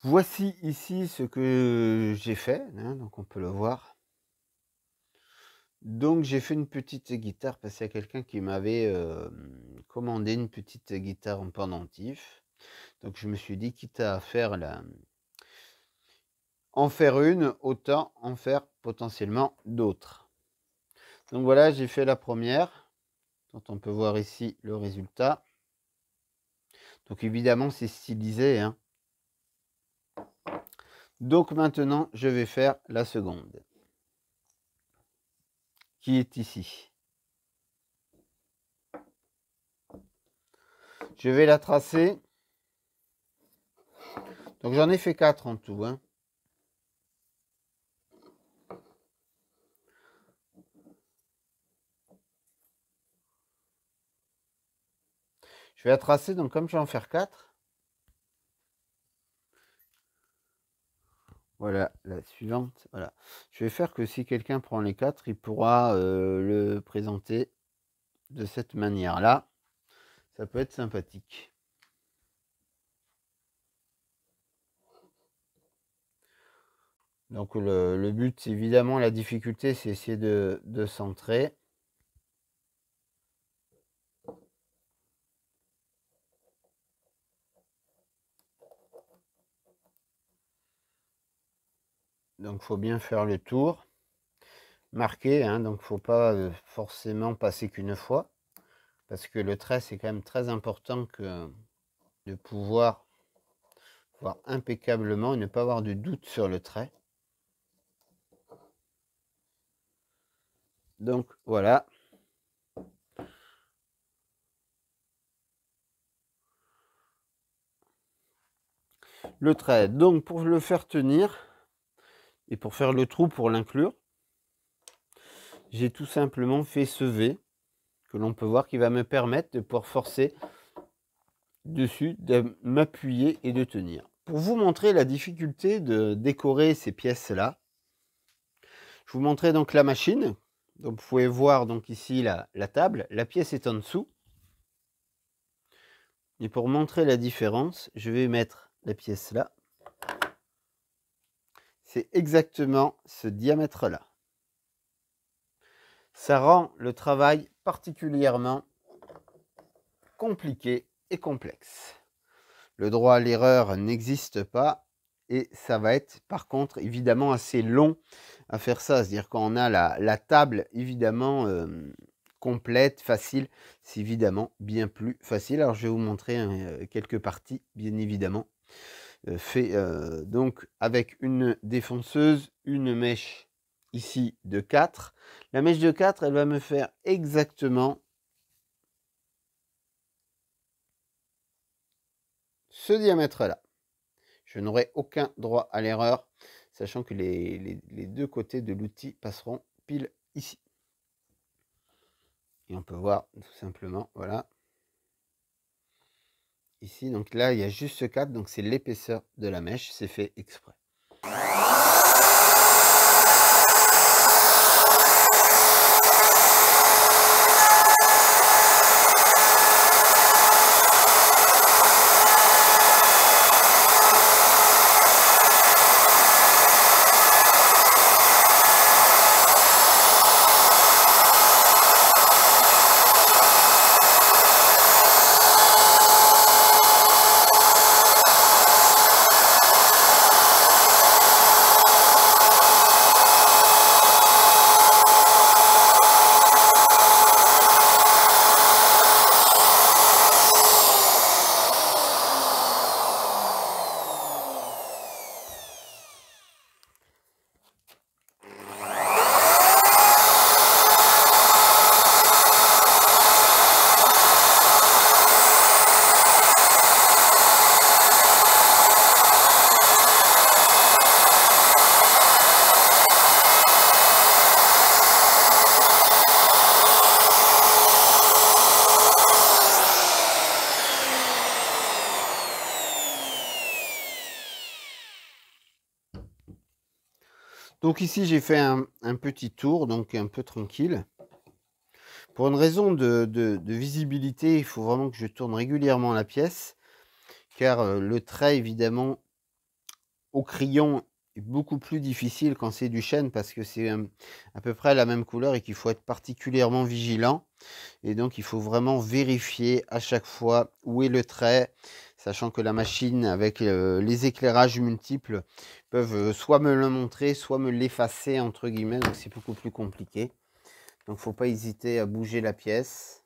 Voici ici ce que j'ai fait, hein, donc on peut le voir. Donc j'ai fait une petite guitare parce qu'il y a quelqu'un qui m'avait, commandé une petite guitare en pendentif. Donc je me suis dit quitte à faire en faire une, autant en faire potentiellement d'autres. Donc voilà, j'ai fait la première, dont on peut voir ici le résultat. Donc évidemment c'est stylisé, hein. Donc maintenant je vais faire la seconde, qui est ici. Je vais la tracer. Donc j'en ai fait 4 en tout, hein. Je vais la tracer, donc comme je vais en faire 4. Voilà, la suivante, voilà. Je vais faire que si quelqu'un prend les 4, il pourra le présenter de cette manière-là. Ça peut être sympathique. Donc le but, évidemment, la difficulté, c'est essayer de centrer. Donc il faut bien faire le tour. Marquer, hein, donc il ne faut pas forcément passer qu'une fois. Parce que le trait, c'est quand même très important de pouvoir voir impeccablement et ne pas avoir de doute sur le trait. Donc voilà. Le trait. Donc pour le faire tenir et pour faire le trou pour l'inclure, j'ai tout simplement fait ce V que l'on peut voir qui va me permettre de pouvoir forcer dessus, de m'appuyer et de tenir. Pour vous montrer la difficulté de décorer ces pièces-là, je vous montrerai donc la machine. Donc vous pouvez voir donc ici la table, la pièce est en dessous. Et pour montrer la différence, je vais mettre la pièce là. C'est exactement ce diamètre-là. Ça rend le travail particulièrement compliqué et complexe. Le droit à l'erreur n'existe pas et ça va être par contre évidemment assez long à faire ça. C'est-à-dire quand on a la table évidemment complète, facile, c'est évidemment bien plus facile. Alors je vais vous montrer quelques parties bien évidemment. Fait donc avec une défonceuse, une mèche ici de 4. La mèche de 4, elle va me faire exactement ce diamètre-là. Je n'aurai aucun droit à l'erreur, sachant que les deux côtés de l'outil passeront pile ici. Et on peut voir tout simplement, voilà. Ici, donc là, il y a juste ce 4, donc c'est l'épaisseur de la mèche, c'est fait exprès. Donc ici, j'ai fait un petit tour, donc un peu tranquille. Pour une raison de visibilité, il faut vraiment que je tourne régulièrement la pièce, car le trait, évidemment, au crayon est beaucoup plus difficile quand c'est du chêne parce que c'est à peu près la même couleur et qu'il faut être particulièrement vigilant. Et donc, il faut vraiment vérifier à chaque fois où est le trait, sachant que la machine, avec les éclairages multiples, peuvent soit me le montrer, soit me l'effacer, entre guillemets. Donc, c'est beaucoup plus compliqué. Donc, il ne faut pas hésiter à bouger la pièce.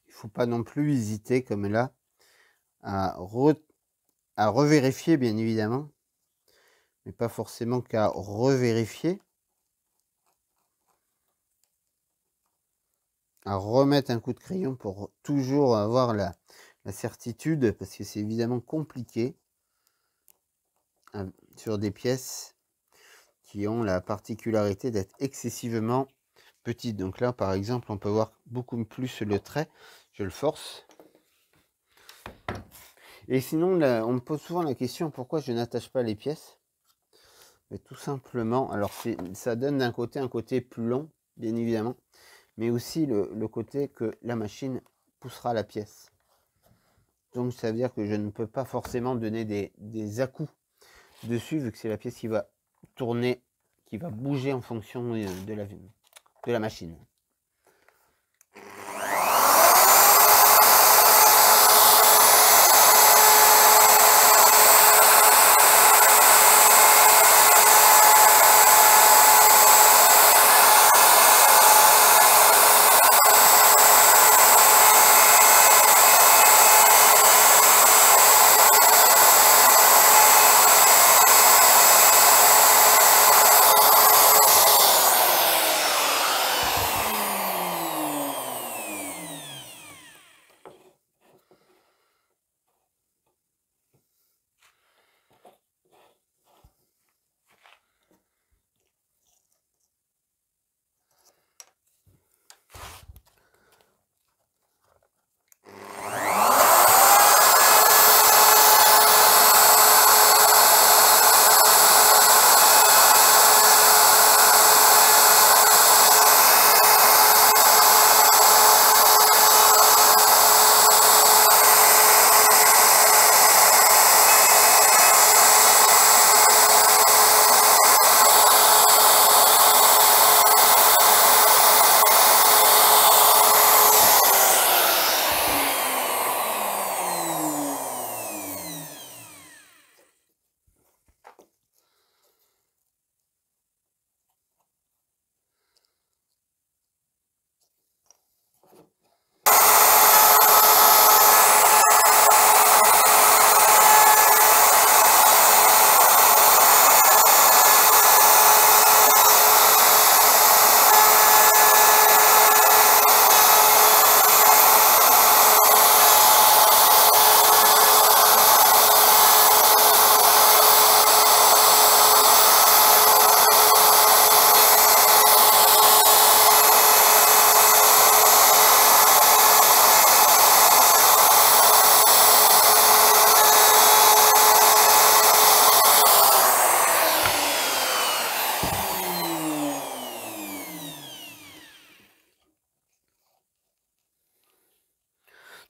Il ne faut pas non plus hésiter, comme là, à revérifier, bien évidemment, mais pas forcément qu'à revérifier, à remettre un coup de crayon pour toujours avoir la certitude, parce que c'est évidemment compliqué sur des pièces qui ont la particularité d'être excessivement petites. Donc là, par exemple, on peut voir beaucoup plus le trait. Je le force. Et sinon, là, on me pose souvent la question pourquoi je n'attache pas les pièces. Mais tout simplement, alors ça donne d'un côté un côté plus long, bien évidemment, mais aussi le côté que la machine poussera la pièce. Donc ça veut dire que je ne peux pas forcément donner des à-coups dessus, vu que c'est la pièce qui va tourner, qui va bouger en fonction de la machine.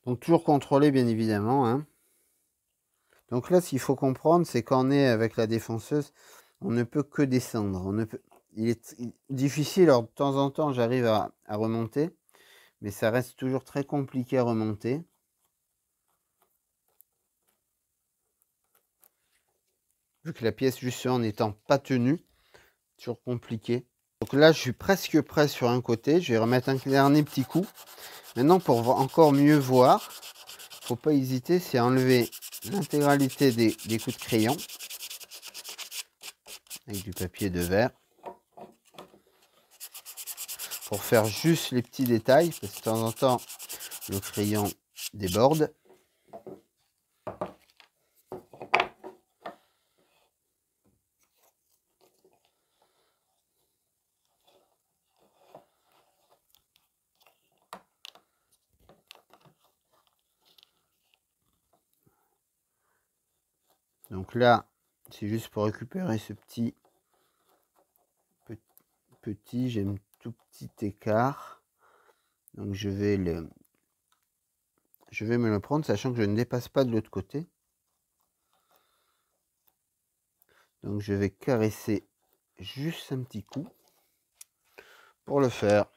Donc toujours contrôler, bien évidemment, hein. Donc là, ce qu'il faut comprendre, c'est qu'on est avec la défonceuse, on ne peut que descendre. Il est difficile, alors de temps en temps, j'arrive à remonter, mais ça reste toujours très compliqué à remonter. Vu que la pièce, justement, n'étant pas tenue, toujours compliqué. Donc là, je suis presque prêt sur un côté. Je vais remettre un dernier petit coup. Maintenant, pour encore mieux voir, faut pas hésiter, c'est enlever l'intégralité des coups de crayon avec du papier de verre pour faire juste les petits détails, parce que de temps en temps le crayon déborde. Donc là, c'est juste pour récupérer ce petit, j'ai un tout petit écart. Donc je vais me le prendre, sachant que je ne dépasse pas de l'autre côté. Donc je vais caresser juste un petit coup pour le faire.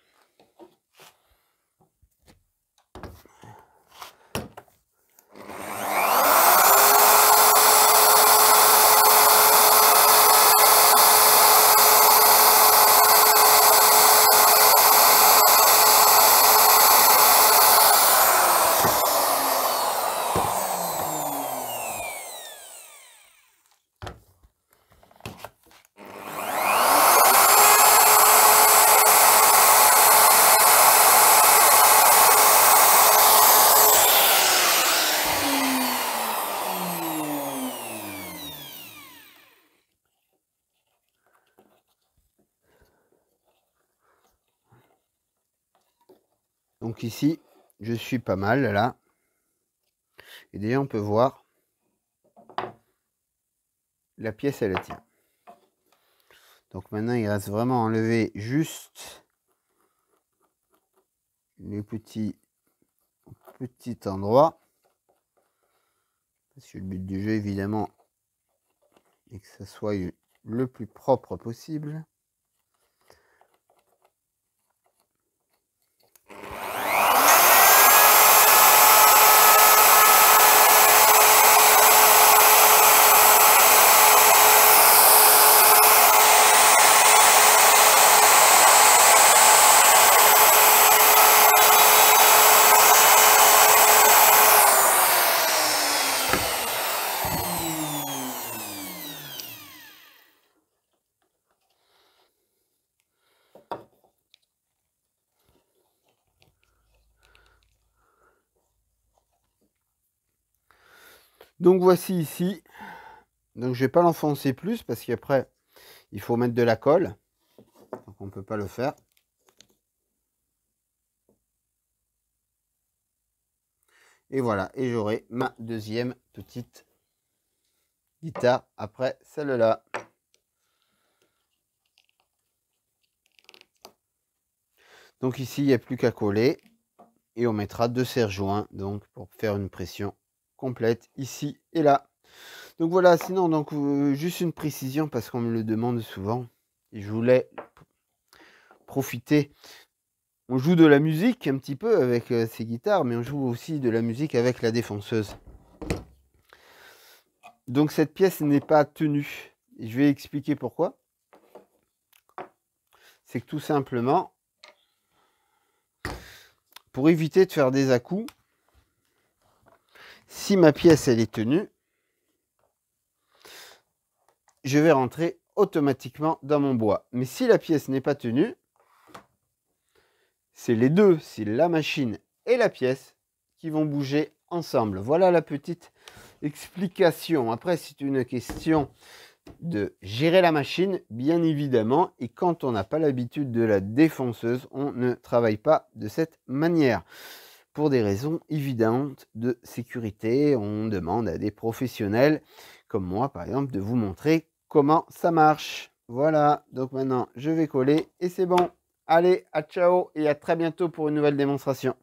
Donc ici, je suis pas mal là. Et déjà, on peut voir la pièce, elle tient. Donc maintenant, il reste vraiment à enlever juste les petits endroits. Parce que le but du jeu, évidemment, est que ça soit le plus propre possible. Donc voici ici. Donc je vais pas l'enfoncer plus parce qu'après il faut mettre de la colle. Donc on ne peut pas le faire. Et voilà, et j'aurai ma deuxième petite guitare après celle-là. Donc ici, il n'y a plus qu'à coller et on mettra 2 serre-joints donc pour faire une pression complète ici et là. Donc voilà, sinon donc juste une précision parce qu'on me le demande souvent et je voulais profiter. On joue de la musique un petit peu avec ces guitares, mais on joue aussi de la musique avec la défonceuse. Donc cette pièce n'est pas tenue. Et je vais expliquer pourquoi. C'est que tout simplement, pour éviter de faire des à-coups, si ma pièce elle est tenue, je vais rentrer automatiquement dans mon bois. Mais si la pièce n'est pas tenue, c'est les deux, c'est la machine et la pièce qui vont bouger ensemble. Voilà la petite explication. Après, c'est une question de gérer la machine, bien évidemment. Et quand on n'a pas l'habitude de la défonceuse, on ne travaille pas de cette manière. Pour des raisons évidentes de sécurité, on demande à des professionnels, comme moi par exemple, de vous montrer comment ça marche. Voilà, donc maintenant je vais coller et c'est bon. Allez, à ciao et à très bientôt pour une nouvelle démonstration.